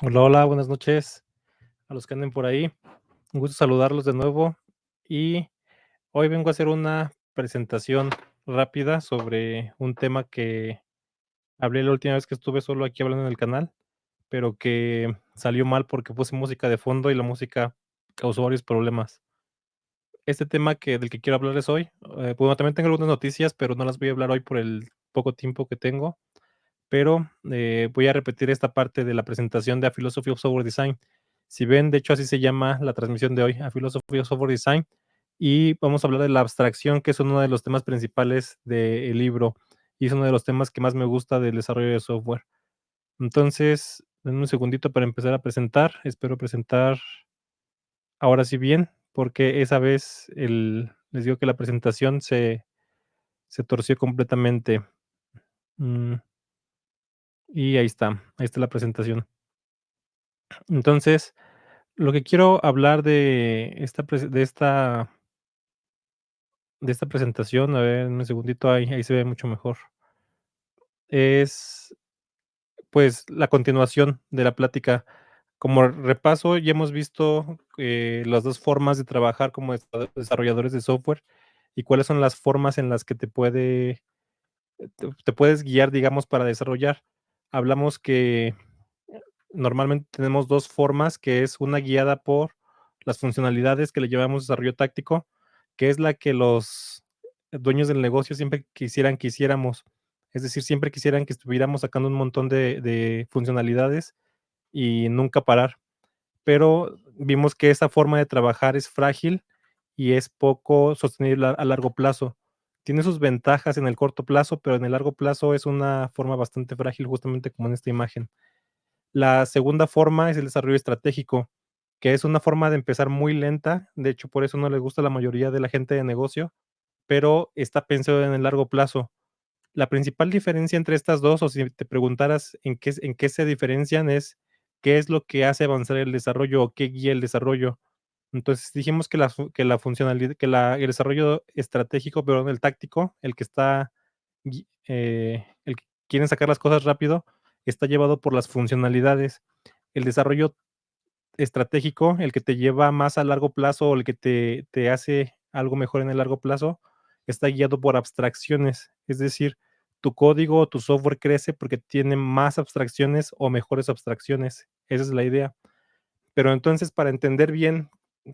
Hola, hola, buenas noches a los que anden por ahí. Un gusto saludarlos de nuevo. Y hoy vengo a hacer una presentación rápida sobre un tema que hablé la última vez que estuve solo aquí hablando en el canal, pero que salió mal porque puse música de fondo y la música causó varios problemas. Este tema del que quiero hablarles hoy, bueno, también tengo algunas noticias, pero no las voy a hablar hoy por el poco tiempo que tengo, pero, voy a repetir esta parte de la presentación de A Philosophy of Software Design. Si ven, de hecho, así se llama la transmisión de hoy, A Philosophy of Software Design, y vamos a hablar de la abstracción, que es uno de los temas principales del libro, y es uno de los temas que más me gusta del desarrollo de software. Entonces, denme un segundito para empezar a presentar. Espero presentar ahora sí bien, porque esa vez les digo que la presentación se torció completamente. Mm, y ahí está la presentación. Entonces, lo que quiero hablar de esta presentación, a ver, un segundito, ahí se ve mucho mejor, es, pues, la continuación de la plática. Como repaso, ya hemos visto, las 2 formas de trabajar como desarrolladores de software, y cuáles son las formas en las que te puedes guiar, digamos, para desarrollar. Hablamos que normalmente tenemos 2 formas, que es una guiada por las funcionalidades que le llamamos desarrollo táctico, que es la que los dueños del negocio siempre quisieran que hiciéramos. Es decir, siempre quisieran que estuviéramos sacando un montón de funcionalidades y nunca parar. Pero vimos que esa forma de trabajar es frágil y es poco sostenible a largo plazo. Tiene sus ventajas en el corto plazo, pero en el largo plazo es una forma bastante frágil, justamente como en esta imagen. La segunda forma es el desarrollo estratégico, que es una forma de empezar muy lenta, de hecho, por eso no le gusta a la mayoría de la gente de negocio, pero está pensado en el largo plazo. La principal diferencia entre estas 2, o si te preguntaras en qué se diferencian, es qué es lo que hace avanzar el desarrollo o qué guía el desarrollo. Entonces, dijimos que la funcionalidad que la el desarrollo estratégico, perdón, el táctico, el que está el que quieren sacar las cosas rápido, está llevado por las funcionalidades. El desarrollo estratégico, el que te lleva más a largo plazo, o el que te hace algo mejor en el largo plazo, está guiado por abstracciones. Es decir, tu código o tu software crece porque tiene más abstracciones o mejores abstracciones. Esa es la idea. Pero entonces, para entender bien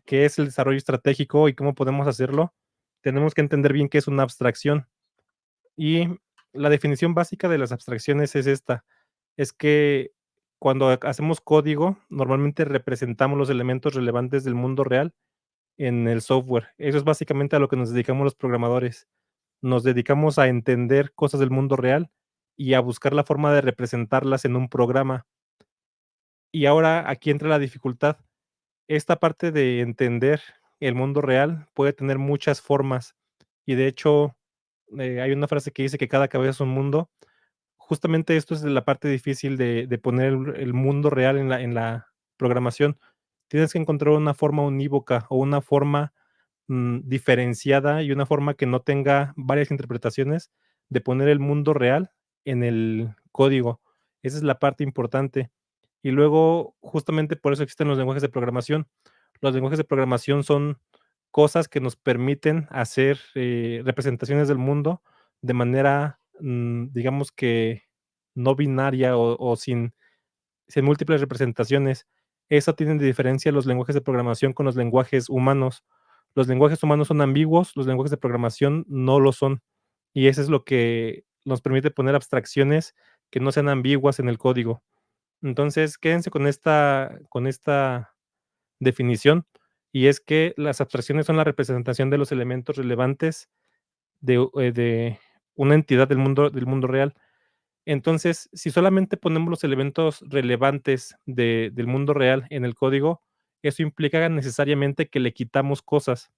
qué es el desarrollo estratégico y cómo podemos hacerlo, tenemos que entender bien qué es una abstracción. Y la definición básica de las abstracciones es esta, es que cuando hacemos código, normalmente representamos los elementos relevantes del mundo real en el software. Eso es básicamente a lo que nos dedicamos los programadores. Nos dedicamos a entender cosas del mundo real y a buscar la forma de representarlas en un programa. Y ahora aquí entra la dificultad. Esta parte de entender el mundo real puede tener muchas formas y de hecho, hay una frase que dice que cada cabeza es un mundo. Justamente esto es la parte difícil de poner el mundo real en la programación. Tienes que encontrar una forma unívoca o una forma, diferenciada y una forma que no tenga varias interpretaciones de poner el mundo real en el código. Esa es la parte importante. Y luego, justamente por eso existen los lenguajes de programación. Los lenguajes de programación son cosas que nos permiten hacer, representaciones del mundo de manera, digamos que no binaria o sin múltiples representaciones. Eso tienen de diferencia los lenguajes de programación con los lenguajes humanos. Los lenguajes humanos son ambiguos, los lenguajes de programación no lo son. Y eso es lo que nos permite poner abstracciones que no sean ambiguas en el código. Entonces, quédense con esta definición, y es que las abstracciones son la representación de los elementos relevantes de una entidad del mundo real. Entonces, si solamente ponemos los elementos relevantes del mundo real en el código, eso implica necesariamente que le quitamos cosas.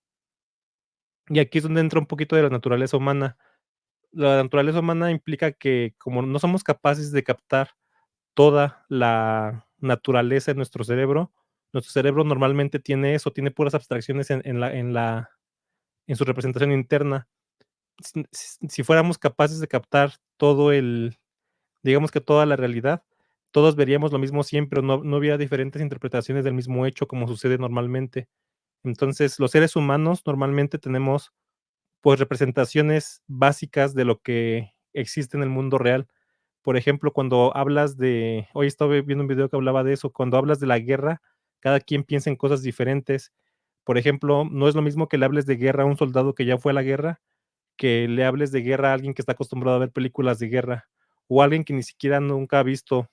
Y aquí es donde entra un poquito de la naturaleza humana. La naturaleza humana implica que, como no somos capaces de captar toda la naturaleza en nuestro cerebro normalmente tiene eso, tiene puras abstracciones en su representación interna. Si fuéramos capaces de captar todo el digamos que toda la realidad, todos veríamos lo mismo siempre, no hubiera diferentes interpretaciones del mismo hecho como sucede normalmente. Entonces, los seres humanos normalmente tenemos, pues, representaciones básicas de lo que existe en el mundo real. Por ejemplo, cuando hablas de hoy estaba viendo un video que hablaba de eso, cuando hablas de la guerra, cada quien piensa en cosas diferentes. Por ejemplo, no es lo mismo que le hables de guerra a un soldado que ya fue a la guerra, que le hables de guerra a alguien que está acostumbrado a ver películas de guerra, o alguien que ni siquiera nunca ha visto,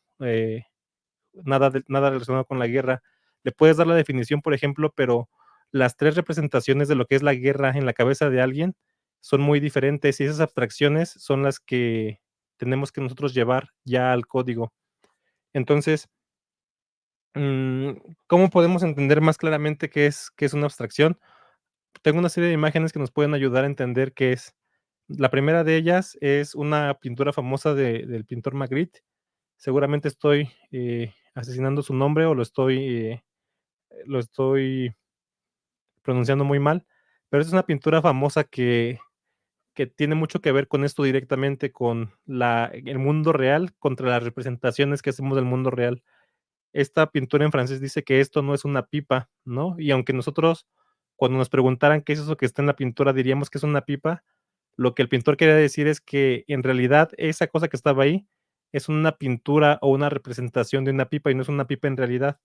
nada relacionado con la guerra. Le puedes dar la definición, por ejemplo, pero las 3 representaciones de lo que es la guerra en la cabeza de alguien son muy diferentes, y esas abstracciones son las que tenemos que nosotros llevar ya al código. Entonces, mm, ¿cómo podemos entender más claramente qué es una abstracción? Tengo una serie de imágenes que nos pueden ayudar a entender qué es. La primera de ellas es una pintura famosa del pintor Magritte. Seguramente estoy, asesinando su nombre o lo estoy pronunciando muy mal, pero es una pintura famosa que tiene mucho que ver con esto directamente, con el mundo real contra las representaciones que hacemos del mundo real. Esta pintura en francés dice que esto no es una pipa, ¿no? Y aunque nosotros, cuando nos preguntaran qué es eso que está en la pintura, diríamos que es una pipa, lo que el pintor quería decir es que en realidad esa cosa que estaba ahí es una pintura o una representación de una pipa y no es una pipa en realidad.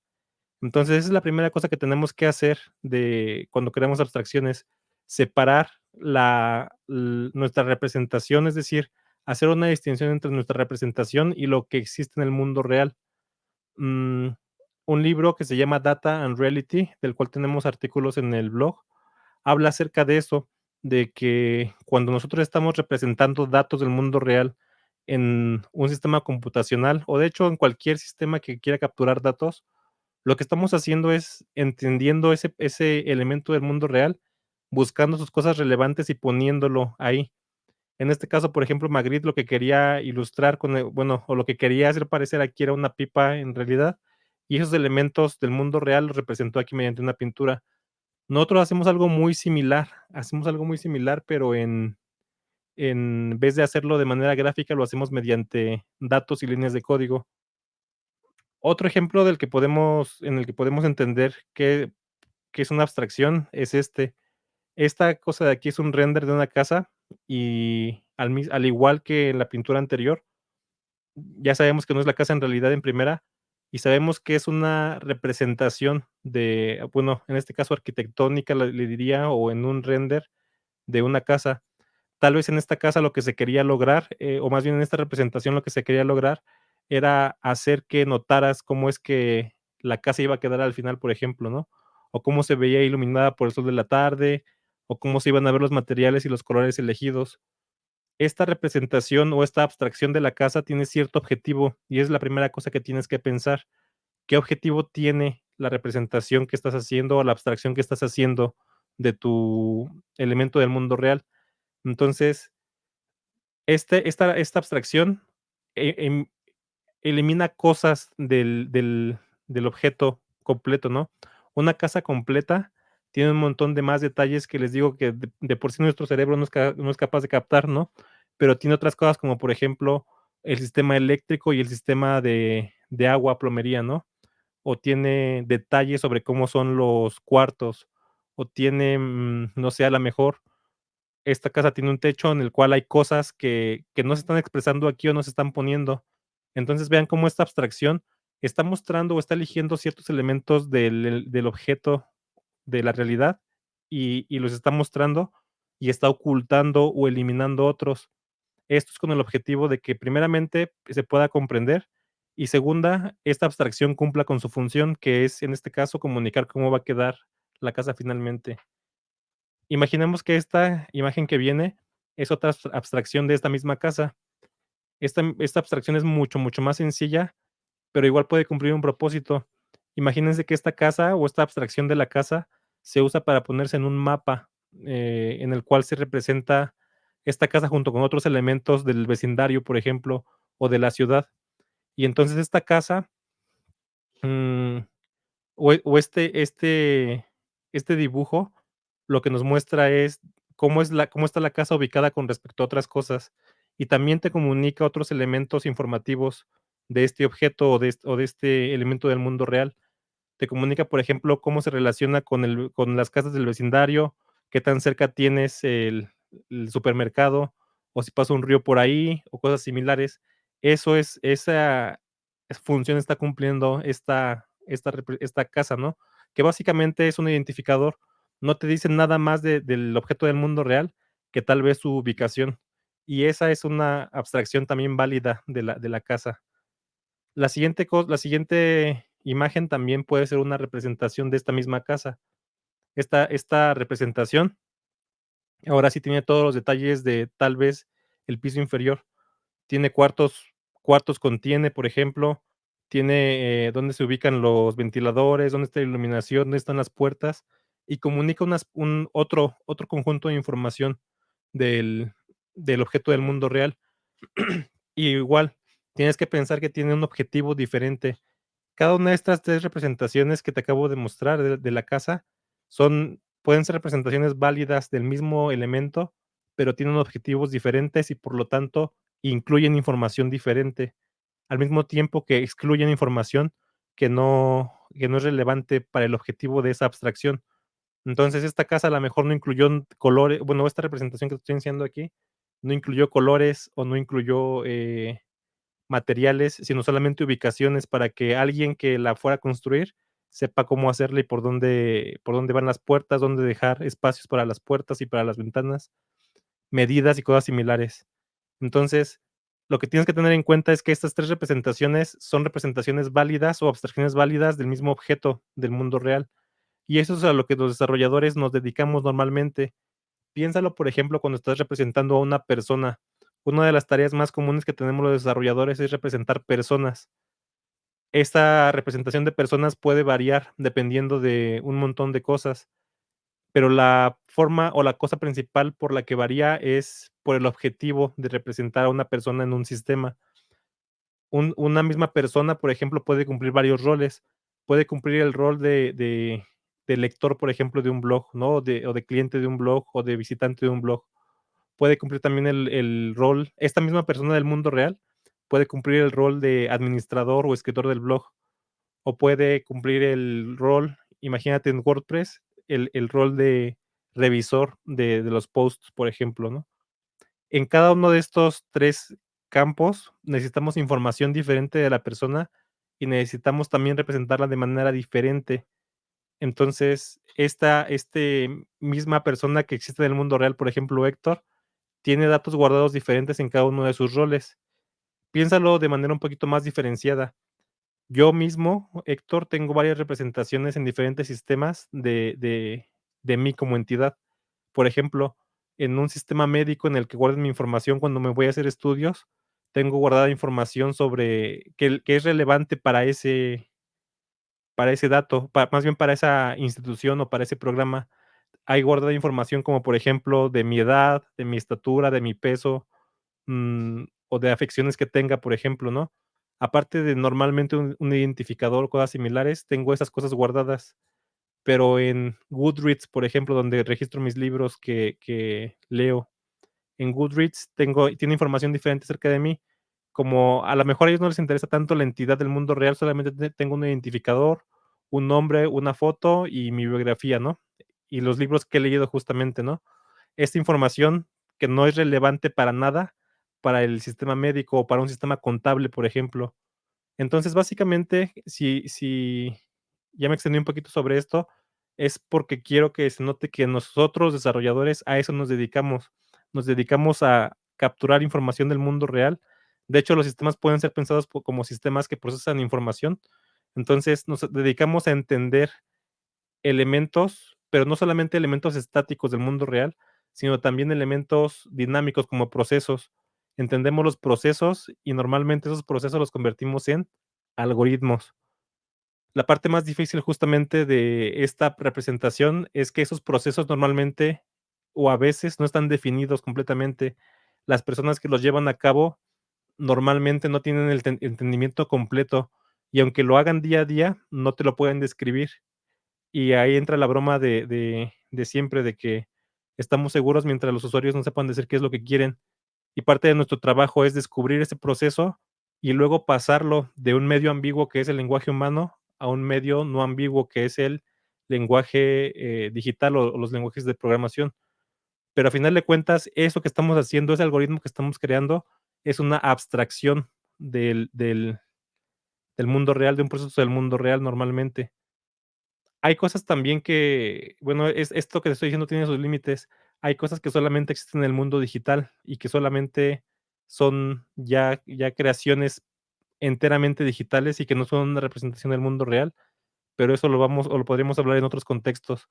Entonces, esa es la primera cosa que tenemos que hacer de cuando creamos abstracciones, separar nuestra representación, es decir, hacer una distinción entre nuestra representación y lo que existe en el mundo real. Mm, un libro que se llama Data and Reality, del cual tenemos artículos en el blog, habla acerca de eso, de que cuando nosotros estamos representando datos del mundo real en un sistema computacional, o de hecho en cualquier sistema que quiera capturar datos, lo que estamos haciendo es entendiendo ese elemento del mundo real, buscando sus cosas relevantes y poniéndolo ahí. En este caso, por ejemplo, Magritte lo que quería ilustrar bueno, o lo que quería hacer parecer aquí era una pipa en realidad, y esos elementos del mundo real los representó aquí mediante una pintura. Nosotros hacemos algo muy similar, pero en vez de hacerlo de manera gráfica, lo hacemos mediante datos y líneas de código. Otro ejemplo en el que podemos entender que es una abstracción, es este. Esta cosa de aquí es un render de una casa y al igual que en la pintura anterior, ya sabemos que no es la casa en realidad en primera y sabemos que es una representación bueno, en este caso arquitectónica le diría, o en un render de una casa. Tal vez en esta casa lo que se quería lograr, o más bien en esta representación lo que se quería lograr era hacer que notaras cómo es que la casa iba a quedar al final, por ejemplo, ¿no? O cómo se veía iluminada por el sol de la tarde, o cómo se iban a ver los materiales y los colores elegidos. Esta representación o esta abstracción de la casa tiene cierto objetivo y es la primera cosa que tienes que pensar. ¿Qué objetivo tiene la representación que estás haciendo o la abstracción que estás haciendo de tu elemento del mundo real? Entonces, esta abstracción, e em, elimina cosas del objeto completo, ¿no? Una casa completa tiene un montón de más detalles que les digo que de por sí nuestro cerebro no es capaz de captar, ¿no? Pero tiene otras cosas como, por ejemplo, el sistema eléctrico y el sistema de agua, plomería, ¿no? O tiene detalles sobre cómo son los cuartos, o tiene, no sé, a la mejor esta casa tiene un techo en el cual hay cosas que no se están expresando aquí o no se están poniendo. Entonces, vean cómo esta abstracción está mostrando o está eligiendo ciertos elementos del objeto de la realidad y los está mostrando y está ocultando o eliminando otros. Esto es con el objetivo de que primeramente se pueda comprender y segunda, esta abstracción cumpla con su función, que es, en este caso, comunicar cómo va a quedar la casa finalmente. Imaginemos que esta imagen que viene es otra abstracción de esta misma casa. Esta abstracción es mucho, mucho más sencilla, pero igual puede cumplir un propósito. Imagínense que esta casa o esta abstracción de la casa se usa para ponerse en un mapa, en el cual se representa esta casa junto con otros elementos del vecindario, por ejemplo, o de la ciudad. Y entonces esta casa, mm, o este dibujo, lo que nos muestra es cómo está la casa ubicada con respecto a otras cosas, y también te comunica otros elementos informativos de este objeto o de este elemento del mundo real. Te comunica, por ejemplo, cómo se relaciona con las casas del vecindario, qué tan cerca tienes el supermercado, o si pasa un río por ahí, o cosas similares. Eso es esa función está cumpliendo esta casa, ¿no? Que básicamente es un identificador. No te dice nada más del objeto del mundo real, que tal vez su ubicación. Y esa es una abstracción también válida de la casa. La siguiente imagen también puede ser una representación de esta misma casa. Esta representación, ahora sí tiene todos los detalles de, tal vez, el piso inferior. Tiene cuartos contiene, por ejemplo, tiene, dónde se ubican los ventiladores, dónde está la iluminación, dónde están las puertas, y comunica un otro conjunto de información del del objeto del mundo real. Y igual, tienes que pensar que tiene un objetivo diferente. Cada una de estas 3 representaciones que te acabo de mostrar de la casa pueden ser representaciones válidas del mismo elemento, pero tienen objetivos diferentes y, por lo tanto, incluyen información diferente, al mismo tiempo que excluyen información que no es relevante para el objetivo de esa abstracción. Entonces, esta casa a lo mejor no incluyó colores, bueno, esta representación que te estoy enseñando aquí, no incluyó colores o no incluyó, materiales, sino solamente ubicaciones para que alguien que la fuera a construir sepa cómo hacerla y por dónde van las puertas, dónde dejar espacios para las puertas y para las ventanas, medidas y cosas similares. Entonces, lo que tienes que tener en cuenta es que estas 3 representaciones son representaciones válidas o abstracciones válidas del mismo objeto del mundo real. Y eso es a lo que los desarrolladores nos dedicamos normalmente. Piénsalo, por ejemplo, cuando estás representando a una persona. Una de las tareas más comunes que tenemos los desarrolladores es representar personas. Esta representación de personas puede variar dependiendo de un montón de cosas, pero la forma o la cosa principal por la que varía es por el objetivo de representar a una persona en un sistema. Una misma persona, por ejemplo, puede cumplir varios roles. Puede cumplir el rol de lector, por ejemplo, de un blog, ¿no? O de cliente de un blog, o de visitante de un blog. Puede cumplir también el rol esta misma persona del mundo real puede cumplir el rol de administrador o escritor del blog, o puede cumplir el rol, imagínate en WordPress, el rol de revisor de los posts, por ejemplo, ¿no? En cada uno de estos 3 campos necesitamos información diferente de la persona y necesitamos también representarla de manera diferente. Entonces, misma persona que existe en el mundo real, por ejemplo, Héctor, tiene datos guardados diferentes en cada uno de sus roles. Piénsalo de manera un poquito más diferenciada. Yo mismo, Héctor, tengo varias representaciones en diferentes sistemas de mí como entidad. Por ejemplo, en un sistema médico en el que guardo mi información cuando me voy a hacer estudios, tengo guardada información sobre que es relevante para ese dato, más bien para esa institución o para ese programa. Hay guardada información como, por ejemplo, de mi edad, de mi estatura, de mi peso, o de afecciones que tenga, por ejemplo, ¿no? Aparte de normalmente un identificador o cosas similares, tengo esas cosas guardadas, pero en Goodreads, por ejemplo, donde registro mis libros que leo, en Goodreads tiene información diferente acerca de mí. Como a lo mejor a ellos no les interesa tanto la entidad del mundo real, solamente tengo un identificador, un nombre, una foto y mi biografía, ¿no? Y los libros que he leído justamente, ¿no? Esta información que no es relevante para nada para el sistema médico o para un sistema contable, por ejemplo. Entonces, básicamente, si ya me extendí un poquito sobre esto, es porque quiero que se note que nosotros, desarrolladores, a eso nos dedicamos. Nos dedicamos a capturar información del mundo real. De hecho, los sistemas pueden ser pensados como sistemas que procesan información. Entonces, nos dedicamos a entender elementos, pero no solamente elementos estáticos del mundo real, sino también elementos dinámicos como procesos. Entendemos los procesos y normalmente esos procesos los convertimos en algoritmos. La parte más difícil justamente de esta representación es que esos procesos normalmente o a veces no están definidos completamente. Las personas que los llevan a cabo normalmente no tienen el entendimiento completo y aunque lo hagan día a día, no te lo pueden describir. Y ahí entra la broma de siempre, de que estamos seguros mientras los usuarios no sepan decir qué es lo que quieren. Y parte de nuestro trabajo es descubrir ese proceso y luego pasarlo de un medio ambiguo, que es el lenguaje humano, a un medio no ambiguo, que es el lenguaje, digital o los lenguajes de programación. Pero a final de cuentas, eso que estamos haciendo, ese algoritmo que estamos creando, es una abstracción del mundo real, de un proceso del mundo real normalmente. Hay cosas también que, bueno, esto que te estoy diciendo tiene sus límites. Hay cosas que solamente existen en el mundo digital y que solamente son ya creaciones enteramente digitales y que no son una representación del mundo real, pero eso lo vamos o lo podríamos hablar en otros contextos.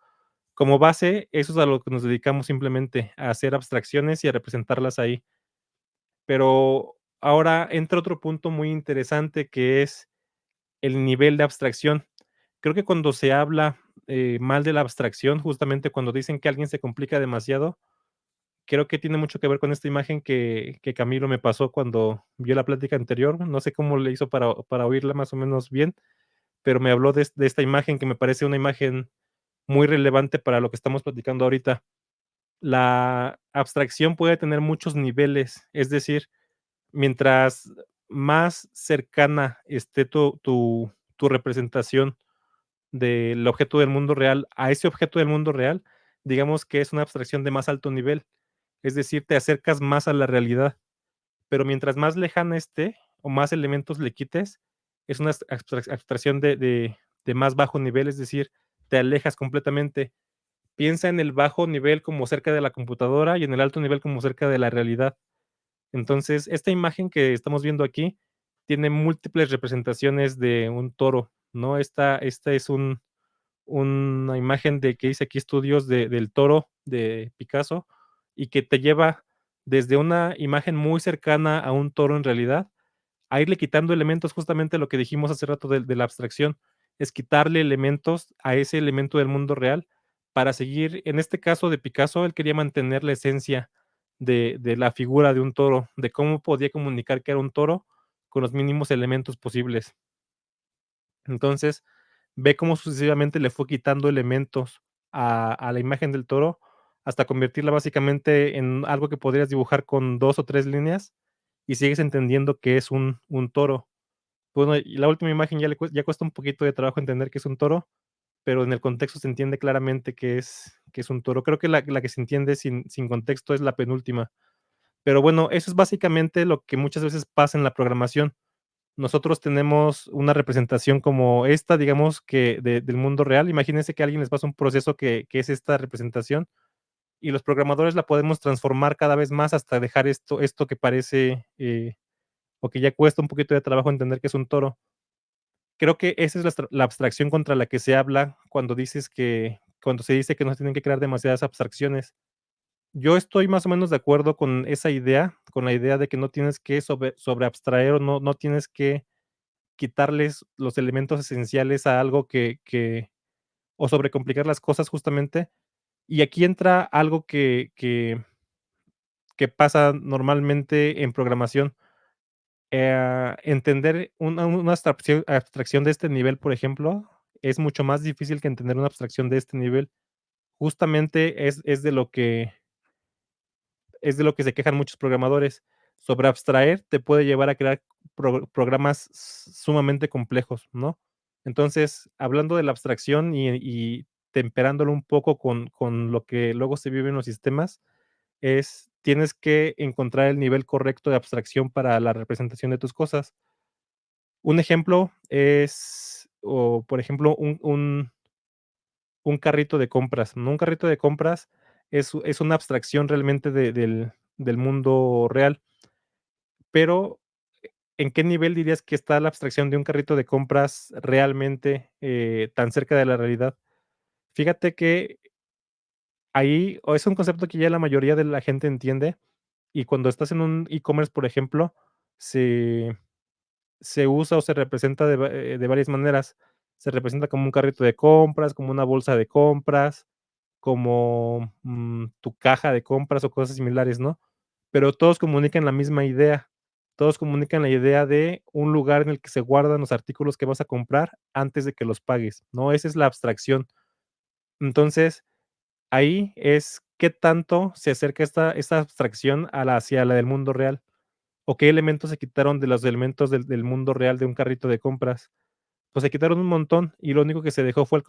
Como base, eso es a lo que nos dedicamos simplemente, a hacer abstracciones y a representarlas ahí. Pero ahora entra otro punto muy interesante, que es el nivel de abstracción. Creo que cuando se habla, mal de la abstracción, justamente cuando dicen que alguien se complica demasiado, creo que tiene mucho que ver con esta imagen que Camilo me pasó cuando vio la plática anterior. No sé cómo le hizo para oírla más o menos bien, pero me habló de esta imagen que me parece una imagen muy relevante para lo que estamos platicando ahorita. La abstracción puede tener muchos niveles, es decir, mientras más cercana esté tu representación del objeto del mundo real a ese objeto del mundo real, digamos que es una abstracción de más alto nivel, es decir, te acercas más a la realidad, pero mientras más lejana esté o más elementos le quites, es una abstracción de más bajo nivel, es decir, te alejas completamente. Piensa en el bajo nivel como cerca de la computadora y en el alto nivel como cerca de la realidad. Entonces, esta imagen que estamos viendo aquí tiene múltiples representaciones de un toro, ¿no? Esta es una imagen de que hice aquí estudios del toro de Picasso y que te lleva desde una imagen muy cercana a un toro en realidad, a irle quitando elementos, justamente lo que dijimos hace rato de la abstracción, es quitarle elementos a ese elemento del mundo real para seguir, en este caso de Picasso, él quería mantener la esencia de la figura de un toro, de cómo podía comunicar que era un toro con los mínimos elementos posibles. Entonces, ve cómo sucesivamente le fue quitando elementos a la imagen del toro, hasta convertirla básicamente en algo que podrías dibujar con 2 o 3 líneas, y sigues entendiendo que es un toro. Bueno, y la última imagen ya cuesta un poquito de trabajo entender que es un toro, pero en el contexto se entiende claramente que es un toro. Creo que la que se entiende sin contexto es la penúltima. Pero bueno, eso es básicamente lo que muchas veces pasa en la programación. Nosotros tenemos una representación como esta, digamos, que del mundo real. Imagínense que a alguien les pasa un proceso que es esta representación, y los programadores la podemos transformar cada vez más hasta dejar esto que parece, o que ya cuesta un poquito de trabajo entender que es un toro. Creo que esa es la abstracción contra la que se habla cuando se dice que no se tienen que crear demasiadas abstracciones. Yo estoy más o menos de acuerdo con esa idea, con la idea de que no tienes que sobreabstraer o no tienes que quitarles los elementos esenciales a algo o sobrecomplicar las cosas justamente. Y aquí entra algo que pasa normalmente en programación. Entender una abstracción de este nivel, por ejemplo, es mucho más difícil que entender una abstracción de este nivel. Justamente es de lo que se quejan muchos programadores. Sobreabstraer te puede llevar a crear programas sumamente complejos, ¿no? Entonces, hablando de la abstracción y temperándolo un poco con lo que luego se vive en los sistemas, tienes que encontrar el nivel correcto de abstracción para la representación de tus cosas. Un ejemplo o por ejemplo, un carrito de compras, ¿no? Un carrito de compras es una abstracción realmente del mundo real, pero, ¿en qué nivel dirías que está la abstracción de un carrito de compras realmente, tan cerca de la realidad? Fíjate que ahí o es un concepto que ya la mayoría de la gente entiende, y cuando estás en un e-commerce, por ejemplo, se se usa o se representa de varias maneras. Se representa como un carrito de compras, como una bolsa de compras, como, tu caja de compras o cosas similares, ¿no? Pero todos comunican la misma idea. Todos comunican la idea de un lugar en el que se guardan los artículos que vas a comprar antes de que los pagues, ¿no? Esa es la abstracción. Entonces, ahí es qué tanto se acerca esta abstracción hacia la del mundo real. ¿O qué elementos se quitaron de los elementos del mundo real de un carrito de compras? Pues se quitaron un montón, y lo único que se dejó fue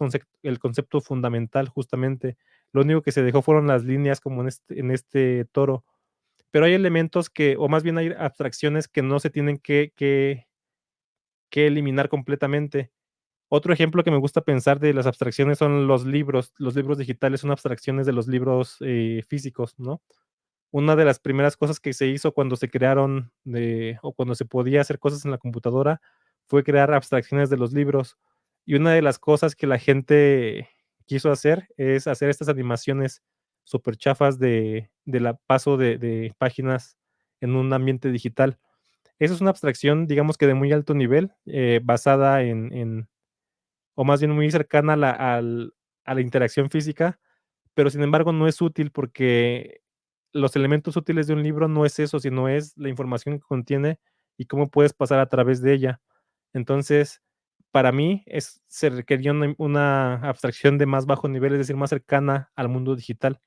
el concepto fundamental, justamente. Lo único que se dejó fueron las líneas como en este toro. Pero hay elementos que o más bien hay abstracciones que no se tienen que eliminar completamente. Otro ejemplo que me gusta pensar de las abstracciones son los libros. Los libros digitales son abstracciones de los libros, físicos, ¿no? Una de las primeras cosas que se hizo cuando se crearon o cuando se podía hacer cosas en la computadora fue crear abstracciones de los libros. Y una de las cosas que la gente quiso hacer es hacer estas animaciones superchafas de la paso de páginas en un ambiente digital. Eso es una abstracción, digamos que de muy alto nivel, basada en o más bien muy cercana a la interacción física, pero sin embargo no es útil porque los elementos útiles de un libro no es eso, sino es la información que contiene y cómo puedes pasar a través de ella. Entonces, para mí se requería una abstracción de más bajo nivel, es decir, más cercana al mundo digital.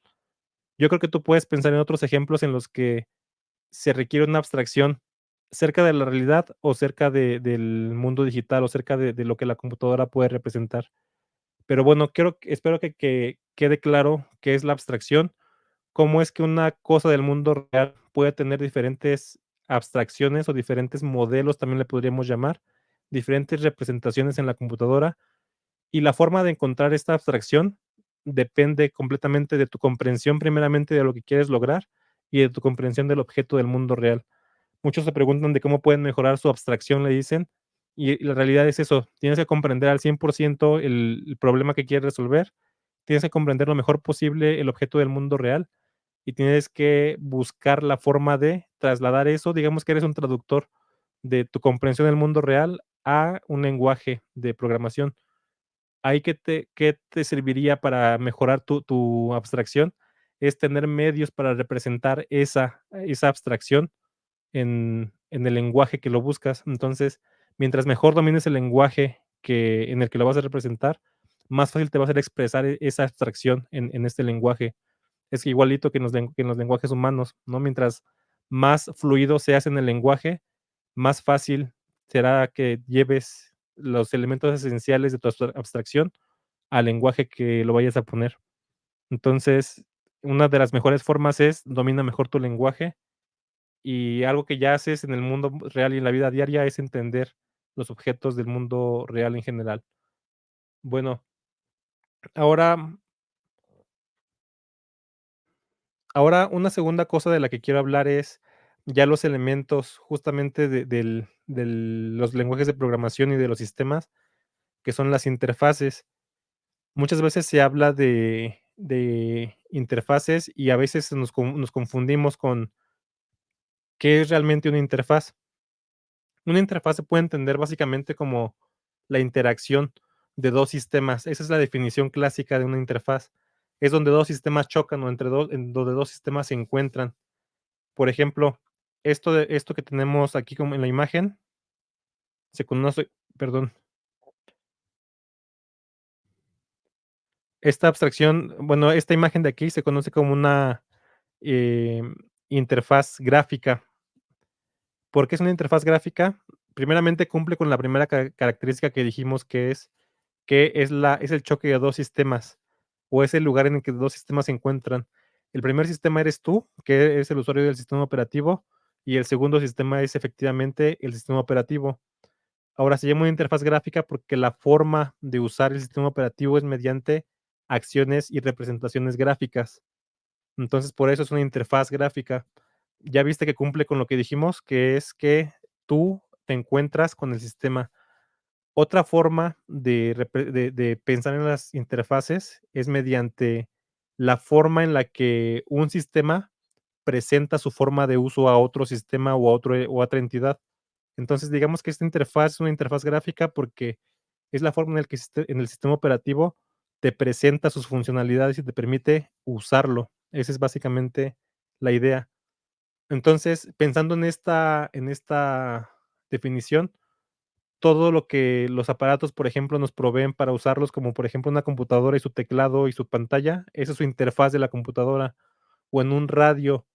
Yo creo que tú puedes pensar en otros ejemplos en los que se requiere una abstracción cerca de la realidad o cerca del mundo digital o cerca de lo que la computadora puede representar. Pero bueno, espero que quede claro qué es la abstracción, cómo es que una cosa del mundo real puede tener diferentes abstracciones o diferentes modelos, también le podríamos llamar, diferentes representaciones en la computadora, y la forma de encontrar esta abstracción depende completamente de tu comprensión, primeramente, de lo que quieres lograr y de tu comprensión del objeto del mundo real. Muchos se preguntan de cómo pueden mejorar su abstracción, le dicen, y la realidad es eso, tienes que comprender al 100% el problema que quieres resolver, tienes que comprender lo mejor posible el objeto del mundo real y tienes que buscar la forma de trasladar eso, digamos que eres un traductor de tu comprensión del mundo real a un lenguaje de programación. Ahí, ¿qué te serviría para mejorar tu abstracción? Es tener medios para representar esa abstracción en el lenguaje que lo buscas. Entonces, mientras mejor domines el lenguaje en el que lo vas a representar, más fácil te va a ser expresar esa abstracción en este lenguaje. Es igualito que en los lenguajes humanos, ¿no? Mientras más fluido seas en el lenguaje, más fácil será que lleves los elementos esenciales de tu abstracción al lenguaje que lo vayas a poner. Entonces, una de las mejores formas es domina mejor tu lenguaje, y algo que ya haces en el mundo real y en la vida diaria es entender los objetos del mundo real en general. Bueno, ahora ahora una segunda cosa de la que quiero hablar es ya los elementos justamente de los lenguajes de programación y de los sistemas, que son las interfaces. Muchas veces se habla de interfaces y a veces nos confundimos con qué es realmente una interfaz. Una interfaz se puede entender básicamente como la interacción de 2 sistemas. Esa es la definición clásica de una interfaz. Es donde 2 sistemas chocan o en donde 2 sistemas se encuentran. Por ejemplo, esto que tenemos aquí como en la imagen se conoce, perdón, esta abstracción, bueno, esta imagen de aquí se conoce como una, interfaz gráfica. ¿Por qué es una interfaz gráfica? Primeramente, cumple con la primera característica que dijimos, que es el choque de 2 sistemas, o es el lugar en el que 2 sistemas se encuentran. El primer sistema eres tú, que es el usuario del sistema operativo, y el segundo sistema es efectivamente el sistema operativo. Ahora, se llama una interfaz gráfica porque la forma de usar el sistema operativo es mediante acciones y representaciones gráficas. Entonces, por eso es una interfaz gráfica. Ya viste que cumple con lo que dijimos, que es que tú te encuentras con el sistema. Otra forma de pensar en las interfaces es mediante la forma en la que un sistema presenta su forma de uso a otro sistema o a otra entidad. Entonces, digamos que esta interfaz es una interfaz gráfica porque es la forma en el que en el sistema operativo te presenta sus funcionalidades y te permite usarlo. Esa es básicamente la idea. Entonces, pensando en esta definición, todo lo que los aparatos, por ejemplo, nos proveen para usarlos, como por ejemplo una computadora y su teclado y su pantalla, esa es su interfaz de la computadora, o en un radio.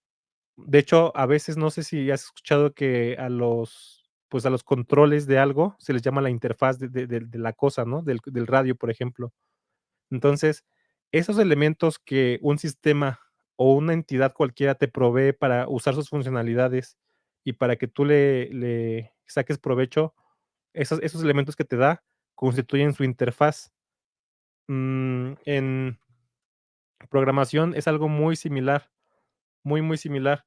De hecho, a veces no sé si has escuchado que a los, pues, a los controles de algo se les llama la interfaz de la cosa, ¿no? Del radio, por ejemplo. Entonces, esos elementos que un sistema o una entidad cualquiera te provee para usar sus funcionalidades y para que tú le saques provecho, esos elementos que te da constituyen su interfaz. En programación es algo muy similar, muy, muy similar.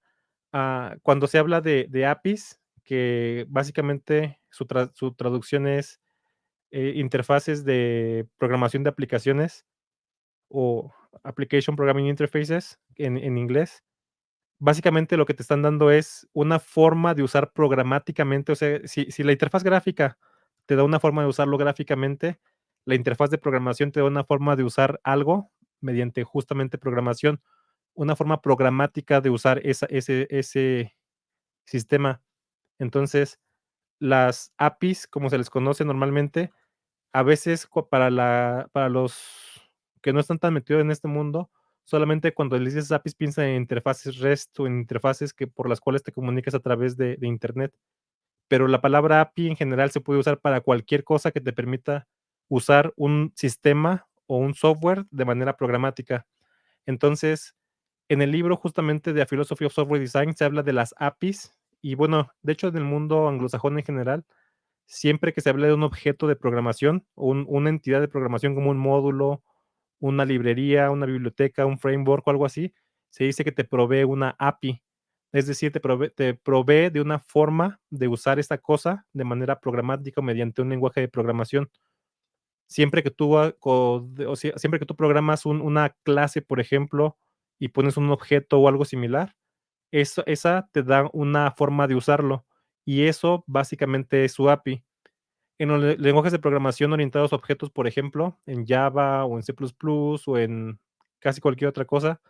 Cuando se habla de APIs, que básicamente su traducción es, interfaces de programación de aplicaciones o Application Programming Interfaces en inglés. Básicamente lo que te están dando es una forma de usar programáticamente, o sea, si la interfaz gráfica te da una forma de usarlo gráficamente, la interfaz de programación te da una forma de usar algo mediante justamente programación, una forma programática de usar ese sistema. Entonces, las APIs, como se les conoce normalmente, a veces para los que no están tan metidos en este mundo, solamente cuando les dices APIs piensa en interfaces REST o en interfaces que por las cuales te comunicas a través de Internet, pero la palabra API en general se puede usar para cualquier cosa que te permita usar un sistema o un software de manera programática. Entonces, en el libro justamente de A Philosophy of Software Design se habla de las APIs y bueno, de hecho en el mundo anglosajón en general, siempre que se habla de un objeto de programación o una entidad de programación como un módulo, una librería, una biblioteca, un framework o algo así, se dice que te provee una API. Es decir, te provee de una forma de usar esta cosa de manera programática o mediante un lenguaje de programación. Siempre que tú, o sea, siempre que tú programas una clase, por ejemplo, y pones un objeto o algo similar, esa te da una forma de usarlo, y eso básicamente es su API. En los lenguajes de programación orientados a objetos, por ejemplo, en Java o en C++ o en casi cualquier otra cosa,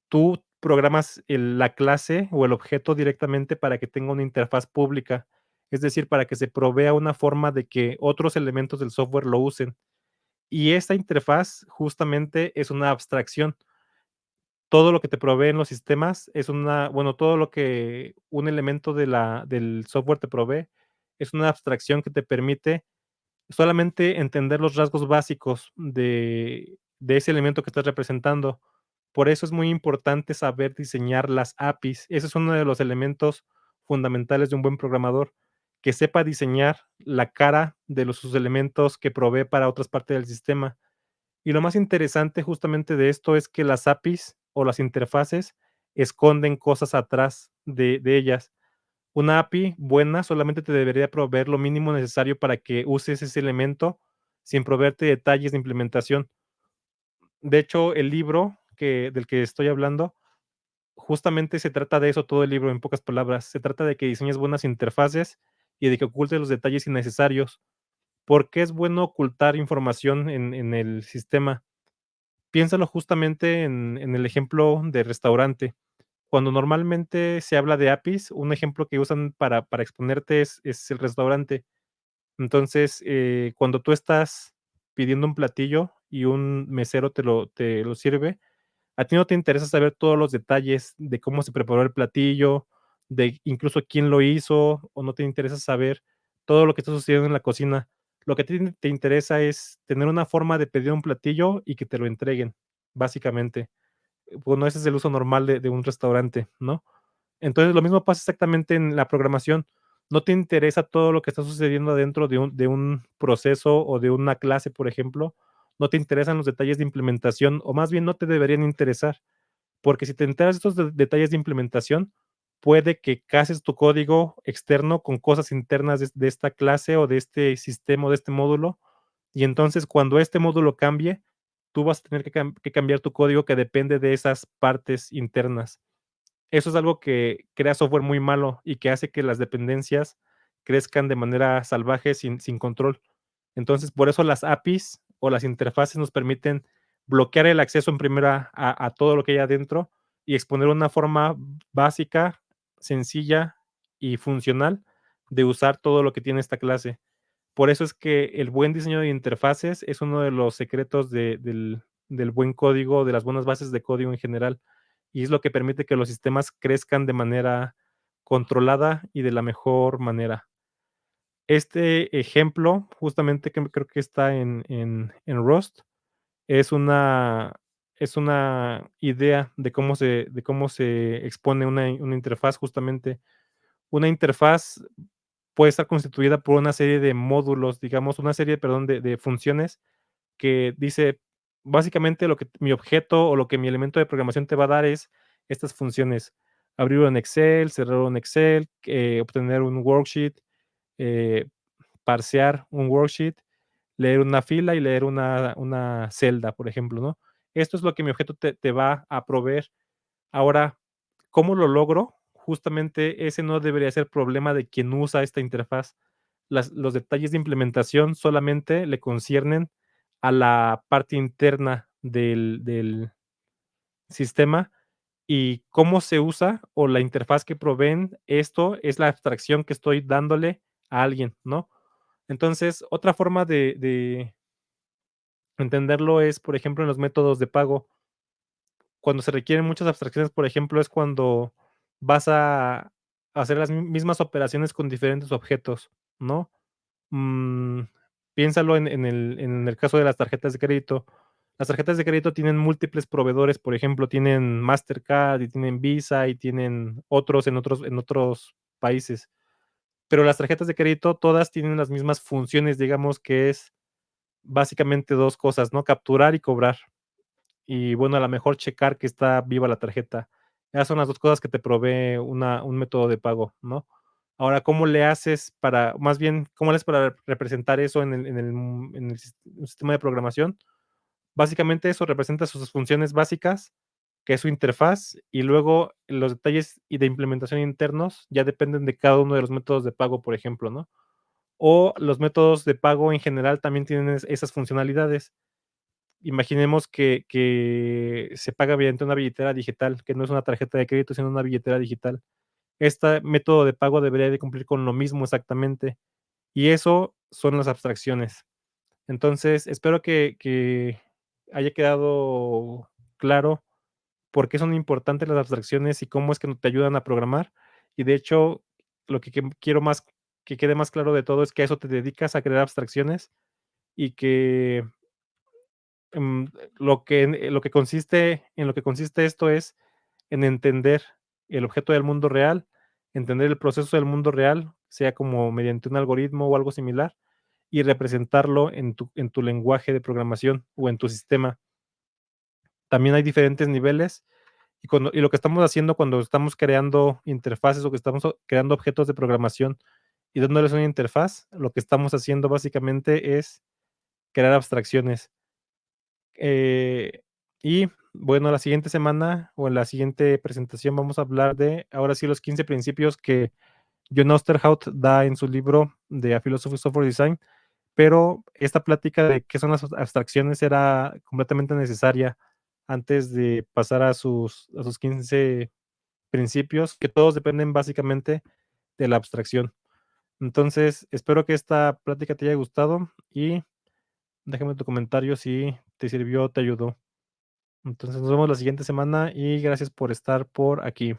tú programas la clase o el objeto directamente para que tenga una interfaz pública, es decir, para que se provea una forma de que otros elementos del software lo usen. Y esta interfaz justamente es una abstracción. Todo lo que te proveen los sistemas es bueno, todo lo que un elemento del software te provee es una abstracción que te permite solamente entender los rasgos básicos de ese elemento que estás representando. Por eso es muy importante saber diseñar las APIs. Ese es uno de los elementos fundamentales de un buen programador, que sepa diseñar la cara de sus elementos que provee para otras partes del sistema. Y lo más interesante justamente de esto es que las APIs o las interfaces esconden cosas atrás de ellas. Una API buena solamente te debería proveer lo mínimo necesario para que uses ese elemento sin proveerte detalles de implementación. De hecho, el libro del que estoy hablando, justamente se trata de eso todo el libro, en pocas palabras. Se trata de que diseñes buenas interfaces y de que ocultes los detalles innecesarios. ¿Por qué es bueno ocultar información en el sistema? Piénsalo justamente en el ejemplo de restaurante. Cuando normalmente se habla de APIs, un ejemplo que usan para exponerte es el restaurante. Entonces, cuando tú estás pidiendo un platillo y un mesero te lo sirve, a ti no te interesa saber todos los detalles de cómo se preparó el platillo, de incluso quién lo hizo, o no te interesa saber todo lo que está sucediendo en la cocina. Lo que a ti te interesa es tener una forma de pedir un platillo y que te lo entreguen, básicamente. Bueno, ese es el uso normal de un restaurante, ¿no? Entonces, lo mismo pasa exactamente en la programación. No te interesa todo lo que está sucediendo dentro de un proceso o de una clase, por ejemplo. No te interesan los detalles de implementación, o más bien no te deberían interesar, porque si te enteras de estos detalles de implementación, puede que cases tu código externo con cosas internas de esta clase o de este sistema o de este módulo, y entonces cuando este módulo cambie, tú vas a tener que cambiar tu código que depende de esas partes internas. Eso es algo que crea software muy malo y que hace que las dependencias crezcan de manera salvaje sin control. Entonces, por eso las APIs o las interfaces nos permiten bloquear el acceso en primera a todo lo que hay adentro y exponer una forma básica, sencilla y funcional de usar todo lo que tiene esta clase. Por eso es que el buen diseño de interfaces es uno de los secretos del buen código, de las buenas bases de código en general. y es lo que permite que los sistemas crezcan de manera controlada y de la mejor manera. Este ejemplo, justamente, que creo que está en Rust, es una idea de cómo se expone una interfaz, justamente. Una interfaz puede estar constituida por una serie de módulos, digamos, una serie, perdón, de funciones que dice, básicamente, lo que mi objeto o lo que mi elemento de programación te va a dar es estas funciones: abrirlo en Excel, cerrarlo en Excel, obtener un worksheet, eh, parsear un worksheet, leer una fila y leer una celda, por ejemplo, ¿no? Esto es lo que mi objeto te va a proveer. Ahora, ¿cómo lo logro? Justamente ese no debería ser problema de quien usa esta interfaz. Los detalles de implementación solamente le conciernen a la parte interna del sistema, y cómo se usa o la interfaz que proveen, esto es la abstracción que estoy dándole a alguien, ¿no? Entonces, otra forma de entenderlo es, por ejemplo, en los métodos de pago. Cuando se requieren muchas abstracciones, por ejemplo, es cuando vas a hacer las mismas operaciones con diferentes objetos, ¿no? Mm, piénsalo en el caso de las tarjetas de crédito. Las tarjetas de crédito tienen múltiples proveedores, por ejemplo, tienen Mastercard y tienen Visa y tienen otros en otros países. Pero las tarjetas de crédito todas tienen las mismas funciones, digamos que es básicamente 2 cosas, ¿no? Capturar y cobrar. Y bueno, a la mejor checar que está viva la tarjeta. Esas son las 2 cosas que te provee un método de pago, ¿no? Ahora, ¿cómo le haces para más bien, cómo le haces para representar eso en el sistema de programación? Básicamente, eso representa sus funciones básicas, que es su interfaz, y luego los detalles y de implementación internos ya dependen de cada uno de los métodos de pago, por ejemplo, ¿no? O los métodos de pago en general también tienen esas funcionalidades. Imaginemos que se paga mediante una billetera digital, que no es una tarjeta de crédito, sino una billetera digital. Este método de pago debería de cumplir con lo mismo exactamente, y eso son las abstracciones. Entonces, espero que haya quedado claro por qué son importantes las abstracciones y cómo es que te ayudan a programar. Y de hecho, lo que quiero más que quede más claro de todo es que a eso te dedicas, a crear abstracciones, y que mm, lo que consiste esto es en entender el objeto del mundo real, entender el proceso del mundo real, sea como mediante un algoritmo o algo similar, y representarlo en tu lenguaje de programación o en tu sistema. También hay diferentes niveles, y lo que estamos haciendo cuando estamos creando interfaces o que estamos creando objetos de programación y dándoles una interfaz, lo que estamos haciendo básicamente es crear abstracciones. Eh, y bueno, la siguiente semana o en la siguiente presentación vamos a hablar de, ahora sí, los 15 principios que John Osterhout da en su libro de A Philosophy of Software Design, pero esta plática de qué son las abstracciones era completamente necesaria antes de pasar a sus 15 principios, que todos dependen básicamente de la abstracción. Entonces, espero que esta plática te haya gustado y déjame tu comentario si te sirvió o te ayudó. Entonces, nos vemos la siguiente semana y gracias por estar por aquí.